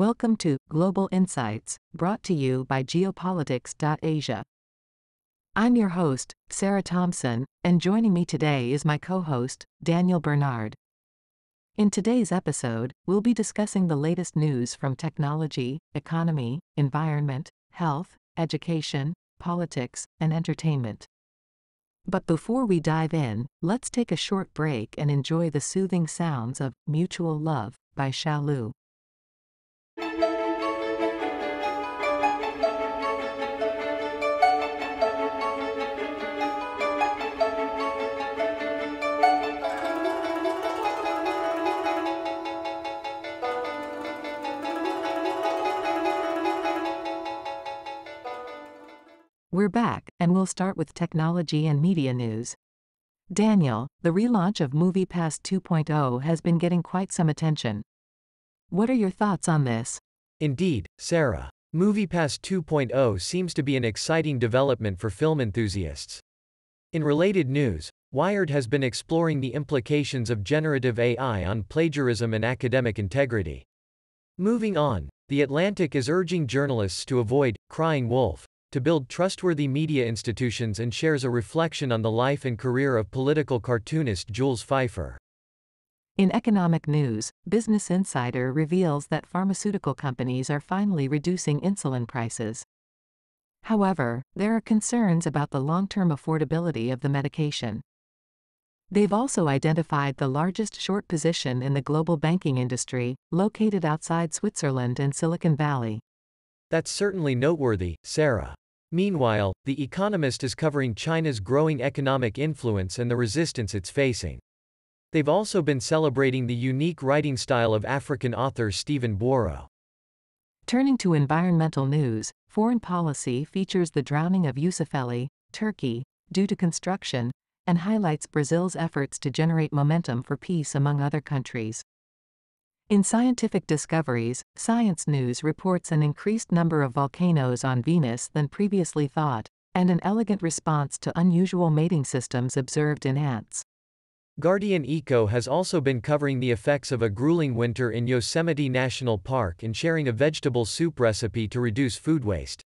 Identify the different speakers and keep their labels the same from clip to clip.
Speaker 1: Welcome to Global Insights, brought to you by Geopolitics.Asia. I'm your host, Sarah Thomson, and joining me today is my co-host, Daniel Bernard. In today's episode, we'll be discussing the latest news from technology, economy, environment, health, education, politics, and entertainment. But before we dive in, let's take a short break and enjoy the soothing sounds of Mutual Love by Shalu. We're back, and we'll start with technology and media news. Daniel, the relaunch of MoviePass 2.0 has been getting quite some attention. What are your thoughts on this?
Speaker 2: Indeed, Sarah. MoviePass 2.0 seems to be an exciting development for film enthusiasts. In related news, Wired has been exploring the implications of generative AI on plagiarism and academic integrity. Moving on, The Atlantic is urging journalists to avoid crying wolf, to build trustworthy media institutions, and shares a reflection on the life and career of political cartoonist Jules Feiffer.
Speaker 1: In economic news, Business Insider reveals that pharmaceutical companies are finally reducing insulin prices. However, there are concerns about the long-term affordability of the medication. They've also identified the largest short position in the global banking industry, located outside Switzerland and Silicon Valley.
Speaker 2: That's certainly noteworthy, Sarah. Meanwhile, The Economist is covering China's growing economic influence and the resistance it's facing. They've also been celebrating the unique writing style of African author Stephen Buoro.
Speaker 1: Turning to environmental news, Foreign Policy features the drowning of Yusufeli, Turkey, due to construction, and highlights Brazil's efforts to generate momentum for peace among other countries. In scientific discoveries, Science News reports an increased number of volcanoes on Venus than previously thought, and an elegant response to unusual mating systems observed in ants.
Speaker 2: Guardian Eco has also been covering the effects of a grueling winter in Yosemite National Park and sharing a vegetable soup recipe to reduce food waste.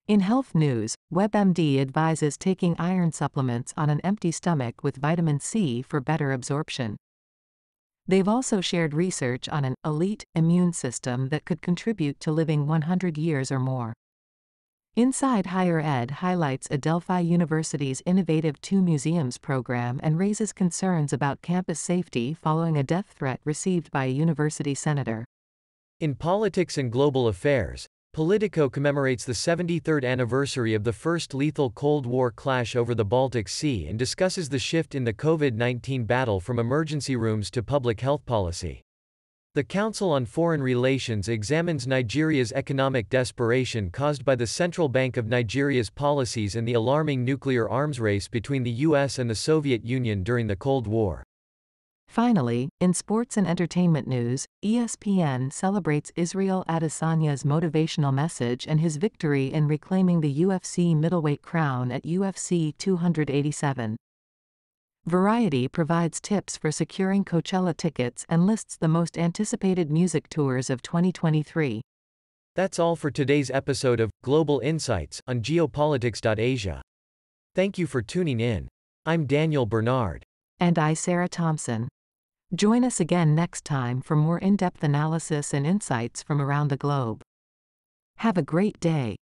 Speaker 1: In health news, WebMD advises taking iron supplements on an empty stomach with vitamin C for better absorption. They've also shared research on an elite immune system that could contribute to living 100 years or more. Inside Higher Ed highlights Adelphi University's innovative Two Museums program and raises concerns about campus safety following a death threat received by a university senator.
Speaker 2: In politics and global affairs, Politico commemorates the 73rd anniversary of the first lethal Cold War clash over the Baltic Sea and discusses the shift in the COVID-19 battle from emergency rooms to public health policy. The Council on Foreign Relations examines Nigeria's economic desperation caused by the Central Bank of Nigeria's policies and the alarming nuclear arms race between the US and the Soviet Union during the Cold War.
Speaker 1: Finally, in sports and entertainment news, ESPN celebrates Israel Adesanya's motivational message and his victory in reclaiming the UFC middleweight crown at UFC 287. Variety provides tips for securing Coachella tickets and lists the most anticipated music tours of 2023.
Speaker 2: That's all for today's episode of Global Insights on Geopolitics.Asia. Thank you for tuning in. I'm Daniel Bernard.
Speaker 1: And I, Sarah Thomson. Join us again next time for more in-depth analysis and insights from around the globe. Have a great day.